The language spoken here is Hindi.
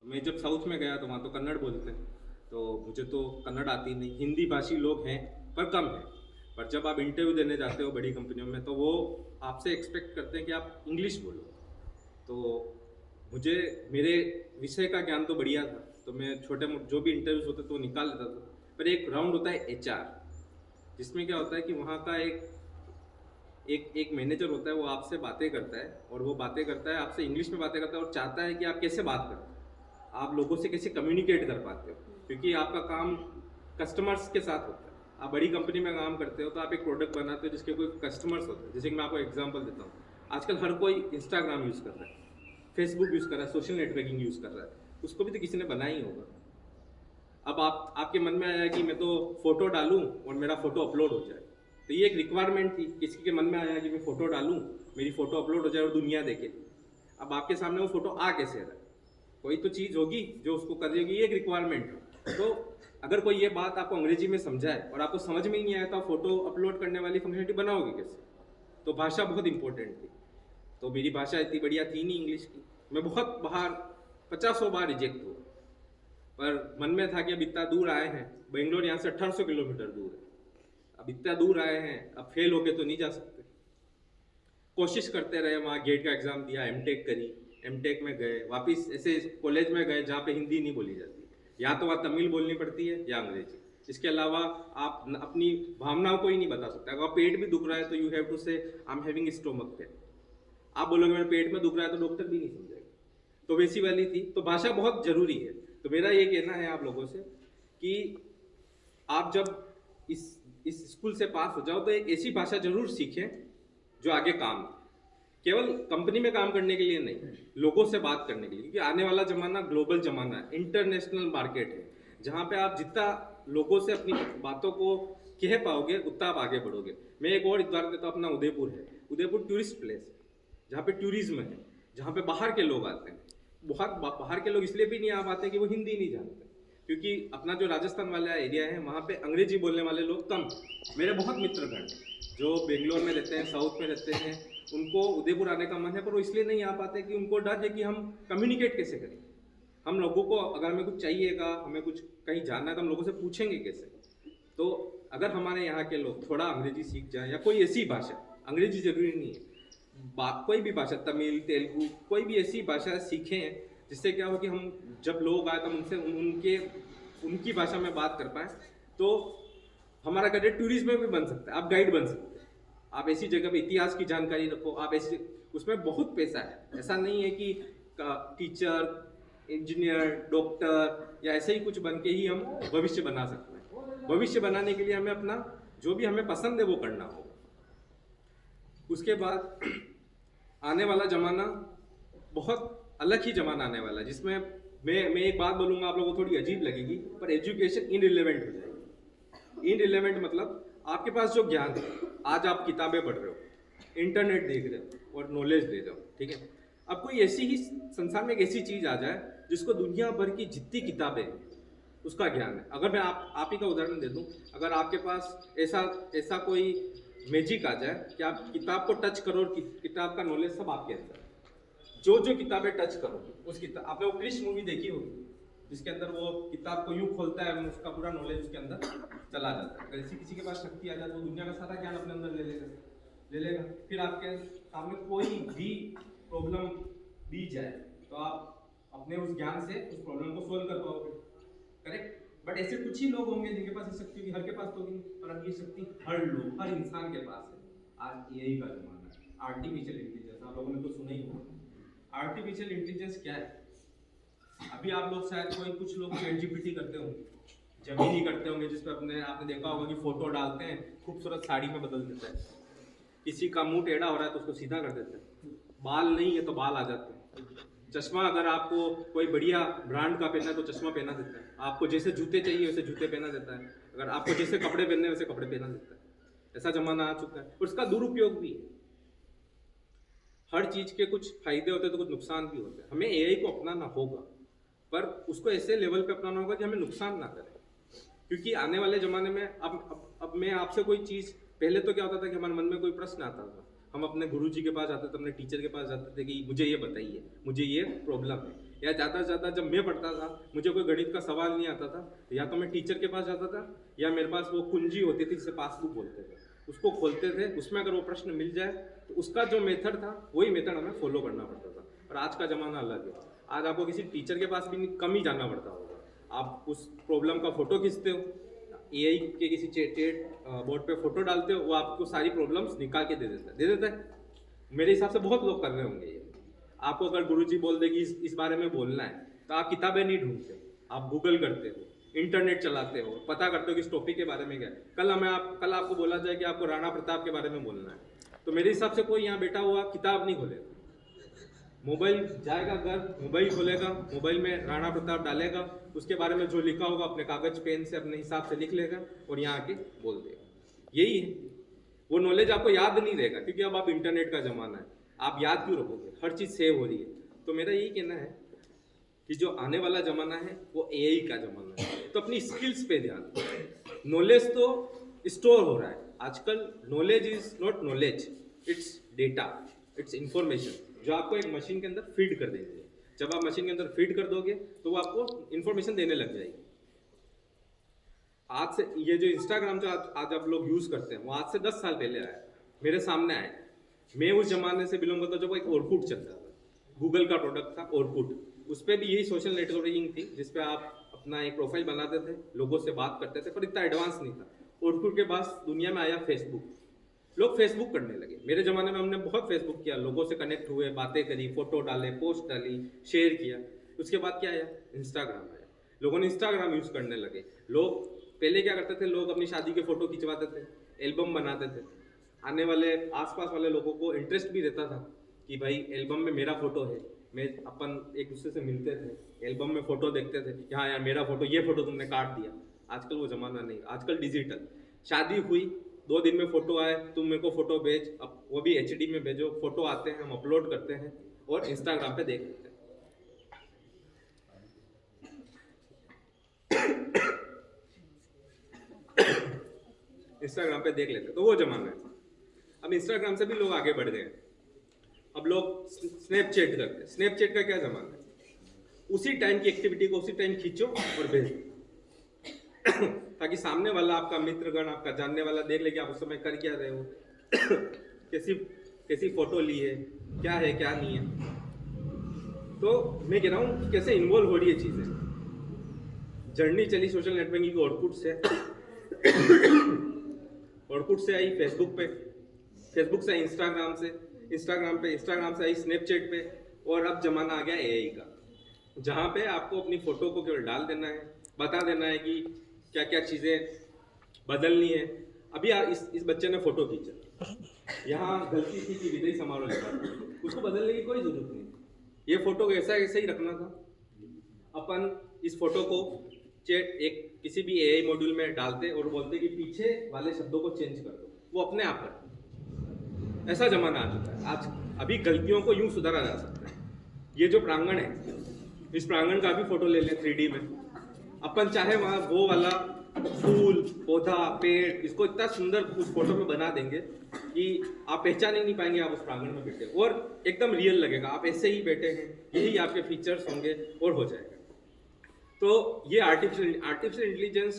मैं जब साउथ में गया तो वहाँ तो कन्नड़ बोलते हैं, तो मुझे तो कन्नड़ आती नहीं। हिंदी भाषी लोग हैं पर कम है। पर जब आप इंटरव्यू देने जाते हो बड़ी कंपनियों में तो वो आपसे एक्सपेक्ट करते हैं कि आप इंग्लिश बोलो। तो मुझे मेरे विषय का ज्ञान तो बढ़िया था, तो मैं छोटे मोटे जो भी इंटरव्यूज होते थे वो निकाल लेता था। पर एक राउंड होता है एचआर, जिसमें क्या होता है कि वहाँ का एक एक एक मैनेजर होता है, वो आपसे बातें करता है और वो बातें करता है आपसे इंग्लिश में बातें करता है और चाहता है कि आप कैसे बात करते हो, आप लोगों से कैसे कम्युनिकेट कर पाते हो, क्योंकि आपका काम कस्टमर्स के साथ होता है। आप बड़ी कंपनी में काम करते हो तो आप एक प्रोडक्ट बनाते हो जिसके कोई कस्टमर्स होते हैं। जैसे कि मैं आपको एग्जांपल देता हूँ, आजकल हर कोई इंस्टाग्राम यूज़ कर रहा है, फेसबुक यूज़ कर रहा है, सोशल नेटवर्किंग यूज़ कर रहा है, उसको भी तो किसी ने बनाया ही होगा। अब आपके मन में आया कि मैं तो फोटो डालूं और मेरा फोटो अपलोड हो जाए, तो ये एक रिक्वायरमेंट थी। किसी के मन में आया कि मैं फोटो डालूं, मेरी फोटो अपलोड हो जाए और दुनिया देखे। अब आपके सामने वो फोटो आ कैसे रहा है? कोई तो चीज़ होगी जो उसको करेगी, ये एक रिक्वायरमेंट है। तो अगर कोई ये बात आपको अंग्रेजी में समझाए और आपको समझ में ही नहीं आया तो आप फोटो अपलोड करने वाली फंक्शनलिटी बनाओगे कैसे? तो भाषा बहुत इंपॉर्टेंट थी। तो मेरी भाषा इतनी बढ़िया थी नहीं इंग्लिश की, मैं बहुत बाहर 50 बार रिजेक्ट हुआ। पर मन में था कि अब इतना दूर आए हैं, बेंगलोर यहाँ से 1800 किलोमीटर दूर है, अब इतना दूर आए हैं, अब फेल होके तो नहीं जा सकते। कोशिश करते रहे, वहाँ गेट का एग्जाम दिया, एमटेक करी, एमटेक में गए, वापस ऐसे कॉलेज में गए जहाँ पे हिंदी नहीं बोली जाती, या तो वहाँ तमिल बोलनी पड़ती है या अंग्रेजी। इसके अलावा आप अपनी भावनाओं को ही नहीं बता सकते। अगर पेट भी दुख रहा है तो you have to say I am having stomach pain. आप बोलोगे मेरे पेट में दुख रहा है तो डॉक्टर भी नहीं समझेगा। तो वैसी वाली थी। तो भाषा बहुत जरूरी है। तो मेरा ये कहना है आप लोगों से कि आप जब इस इस स्कूल से पास हो जाओ तो एक ऐसी भाषा जरूर सीखें जो आगे काम, केवल कंपनी में काम करने के लिए नहीं, लोगों से बात करने के लिए। क्योंकि आने वाला जमाना ग्लोबल जमाना है, इंटरनेशनल मार्केट है, जहाँ पे आप जितना लोगों से अपनी बातों को कह पाओगे उतना आप आगे बढ़ोगे। मैं एक और उदाहरण देता हूँ, अपना उदयपुर है। उदयपुर टूरिस्ट प्लेस है, जहाँ पे टूरिज्म है, जहाँ पे बाहर के लोग आते हैं। बहुत बाहर के लोग इसलिए भी नहीं आ पाते कि वो हिंदी नहीं जानते, क्योंकि अपना जो राजस्थान वाला एरिया है वहाँ पे अंग्रेजी बोलने वाले लोग कम। मेरे बहुत मित्रगण जो बेंगलोर में रहते हैं, साउथ में रहते हैं, उनको उदयपुर आने का मन है, पर वो इसलिए नहीं आ पाते कि उनको डर है कि हम कम्युनिकेट कैसे करें। हम लोगों को अगर हमें कुछ चाहिएगा, हमें कुछ कहीं जाना है तो हम लोगों से पूछेंगे कैसे। तो अगर हमारे यहाँ के लोग थोड़ा अंग्रेजी सीख जाए या कोई ऐसी भाषा, अंग्रेजी जरूरी नहीं है, कोई भी भाषा, तमिल, तेलुगु, कोई भी ऐसी भाषा सीखें जिससे क्या हो कि हम जब लोग आए तो उनसे उनके उनकी भाषा में बात कर पाए, तो हमारा करियर टूरिज्म में भी बन सकता है। आप गाइड बन सकते हैं, आप ऐसी जगह पे इतिहास की जानकारी रखो, आप ऐसी, उसमें बहुत पैसा है। ऐसा नहीं है कि टीचर, इंजीनियर, डॉक्टर या ऐसे ही कुछ बन के ही हम भविष्य बना सकते हैं। भविष्य बनाने के लिए हमें अपना जो भी हमें पसंद है वो करना होगा। उसके बाद आने वाला जमाना बहुत अलग ही जमाना आने वाला है, जिसमें मैं एक बात बोलूँगा आप लोगों को थोड़ी अजीब लगेगी, पर एजुकेशन इनरिलेवेंट हो जाएगी। इनरिलेवेंट मतलब आपके पास जो ज्ञान है, आज आप किताबें पढ़ रहे हो, इंटरनेट देख रहे हो और नॉलेज ले रहे हो, ठीक है। अब कोई ऐसी ही संसार में एक ऐसी चीज आ जाए जिसको दुनिया भर की जितनी किताबें उसका ज्ञान है। अगर मैं आप ही का उदाहरण दे दूं, अगर आपके पास ऐसा ऐसा कोई मैजिक आ जाए कि आप किताब को टच करो और किताब का नॉलेज सब आपके अंदर, जो जो किताबें टच करो उस किताब, आपने वो क्रिश मूवी देखी होगी जिसके अंदर वो किताब को यूं खोलता है, उसका पूरा नॉलेज उसके अंदर चला जाता है। अगर ऐसी किसी के पास शक्ति आ जाए तो दुनिया का सारा ज्ञान अपने अंदर ले लेगा। फिर आपके सामने कोई भी प्रॉब्लम दी जाए तो आप अपने उस ज्ञान से उस प्रॉब्लम को सोल्व कर पाओगे, करेक्ट। बट ऐसे कुछ ही लोग होंगे जिनके पास ये शक्ति होगी, हर के पास तो होगी, पर अब ये शक्ति हर लोग, हर इंसान के पास है। आज यही का जमाना है, आर्टिफिशियल इंटेलिजेंस, आप लोगों ने तो सुना ही होगा। आर्टिफिशियल इंटेलिजेंस क्या है? अभी आप लोग शायद कोई कुछ लोग चैट जीपीटी करते होंगे, जमीनी करते होंगे, जिसपे अपने आपने देखा होगा कि फोटो डालते हैं, खूबसूरत साड़ी में बदल देता है, किसी का मुंह टेढ़ा हो रहा है तो उसको सीधा कर देते हैं, बाल नहीं है तो बाल आ जाते हैं, चश्मा अगर आपको कोई बढ़िया ब्रांड का पहनना है तो चश्मा पहना देता है, आपको जैसे जूते चाहिए वैसे जूते पहना देता है, अगर आपको जैसे कपड़े पहनने वैसे कपड़े पहना देता है। ऐसा जमाना आ चुका है और उसका दुरुपयोग भी है। हर चीज के कुछ फायदे होते हैं तो कुछ नुकसान भी होते हैं। हमें एआई को अपनाना होगा, पर उसको ऐसे लेवल पे अपनाना होगा कि हमें नुकसान ना करे। क्योंकि आने वाले ज़माने में अब मैं आपसे कोई चीज़, पहले तो क्या होता था कि हमारे मन में कोई प्रश्न आता था, हम अपने गुरुजी के पास जाते थे, अपने टीचर के पास जाते थे कि मुझे ये बताइए, मुझे ये प्रॉब्लम है। या ज़्यादा से ज़्यादा जब मैं पढ़ता था मुझे कोई गणित का सवाल नहीं आता था, तो या तो मैं टीचर के पास जाता था या मेरे पास वो कुंजी होती थी जिसे पासबुक बोलते थे, उसको खोलते थे, उसमें अगर वो प्रश्न मिल जाए तो उसका जो मेथड था वही मेथड हमें फॉलो करना पड़ता था। और आज का ज़माना अलग है, आज आपको किसी टीचर के पास भी कम ही जाना पड़ता होगा, आप उस प्रॉब्लम का फोटो खींचते हो, एआई के किसी चेट बोर्ड पे फोटो डालते हो, वो आपको सारी प्रॉब्लम्स निकाल के दे देता है। मेरे हिसाब से बहुत लोग कर रहे होंगे ये। आपको अगर गुरुजी बोल दे कि इस बारे में बोलना है तो आप किताबें नहीं ढूंढते, आप गूगल करते हो, इंटरनेट चलाते हो, पता करते हो कि इस टॉपिक के बारे में क्या है। कल आपको बोला जाए कि आपको राणा प्रताप के बारे में बोलना है, तो मेरे हिसाब से कोई यहाँ बैठा हुआ किताब नहीं खोलेगा, मोबाइल जाएगा घर, मोबाइल खोलेगा, मोबाइल में राणा प्रताप डालेगा, उसके बारे में जो लिखा होगा अपने कागज पेन से अपने हिसाब से लिख लेगा और यहाँ आके बोल देगा। यही है, वो नॉलेज आपको याद नहीं रहेगा, क्योंकि अब आप इंटरनेट का ज़माना है, आप याद क्यों रखोगे, हर चीज़ सेव हो रही है। तो मेरा यही कहना है कि जो आने वाला ज़माना है वो एआई का ज़माना है, तो अपनी स्किल्स पे ध्यान दो। नॉलेज तो स्टोर हो रहा है आजकल, knowledge is not knowledge, it's data, it's information जो आपको एक मशीन के अंदर फीड कर देंगे। जब आप मशीन के अंदर फीड कर दोगे तो वो आपको इंफॉर्मेशन देने लग जाएगी। आज से ये जो इंस्टाग्राम जो आज आप लोग यूज़ करते हैं वो आज से 10 साल पहले आया, मेरे सामने आया। मैं उस जमाने से बिलोंग करता जब एक ऑरकुट चलता था, गूगल का प्रोडक्ट था ऑरकुट, उस पर भी यही सोशल नेटवर्किंग थी जिसपे आप अपना एक प्रोफाइल बनाते थे, लोगों से बात करते थे, पर इतना एडवांस नहीं था। ऑरकुट के बाद दुनिया में आया फेसबुक, लोग फेसबुक करने लगे। मेरे ज़माने में हमने बहुत फेसबुक किया, लोगों से कनेक्ट हुए, बातें करी, फोटो डाले, पोस्ट डाली, शेयर किया। उसके बाद क्या आया, इंस्टाग्राम आया, लोगों ने इंस्टाग्राम यूज़ करने लगे। लोग पहले क्या करते थे, लोग अपनी शादी के फ़ोटो खिंचवाते थे, एल्बम बनाते थे, आने वाले आसपास वाले लोगों को इंटरेस्ट भी रहता था कि भाई एल्बम में मेरा फ़ोटो है, मैं अपन एक दूसरे से मिलते थे, एल्बम में फ़ोटो देखते थे, हाँ यार मेरा फ़ोटो, ये फ़ोटो तुमने काट दिया। आजकल वो ज़माना नहीं, आजकल डिजिटल, शादी हुई 2 दिन में फ़ोटो आए, तुम मेरे को फ़ोटो भेज, अब वो भी HD में भेजो, फ़ोटो आते हैं, हम अपलोड करते हैं और इंस्टाग्राम पे देख लेते हैं। इंस्टाग्राम पे देख लेते, तो वो जमाना है। अब इंस्टाग्राम से भी लोग आगे बढ़ गए, अब लोग स्नैपचैट करते हैं। स्नैपचैट का क्या जमाना है, उसी टाइम की एक्टिविटी को उसी टाइम खींचो और भेजो ताकि सामने वाला आपका मित्रगण, आपका जानने वाला देख ले कि आप उस समय कर क्या रहे हो कैसी फोटो ली है, क्या है क्या नहीं है। तो मैं कह रहा हूँ कि कैसे इन्वॉल्व हो रही है चीज़ें। जर्नी चली सोशल नेटवर्किंग की ऑरकुट से ऑरकुट से आई फेसबुक पे, फेसबुक से आई इंस्टाग्राम से आई स्नैपचैट पे, और अब जमाना आ गया एआई का, जहाँ पे आपको अपनी फ़ोटो को केवल डाल देना है, बता देना है कि क्या क्या चीज़ें बदलनी है। अभी इस बच्चे ने फ़ोटो खींचा, यहाँ गलती थी कि विदाई समारोह लगा, उसको बदलने की कोई ज़रूरत नहीं, ये फ़ोटो ऐसा ही रखना था। अपन इस फ़ोटो को किसी भी एआई मॉड्यूल में डालते और बोलते कि पीछे वाले शब्दों को चेंज कर दो, वो अपने आप करते। ऐसा ज़माना आ चुका है आज। अभी गलतियों को यूँ सुधारा जा सकता है। ये जो प्रांगण है, इस प्रांगण का भी फ़ोटो ले लें 3D में, अपन चाहे वहाँ वो वाला फूल, पौधा, पेड़, इसको इतना सुंदर उस फोटो में बना देंगे कि आप पहचान ही नहीं पाएंगे आप उस प्रांगण में बैठे, और एकदम रियल लगेगा, आप ऐसे ही बैठे हैं, यही आपके फीचर्स होंगे और हो जाएगा। तो ये आर्टिफिशियल इंटेलिजेंस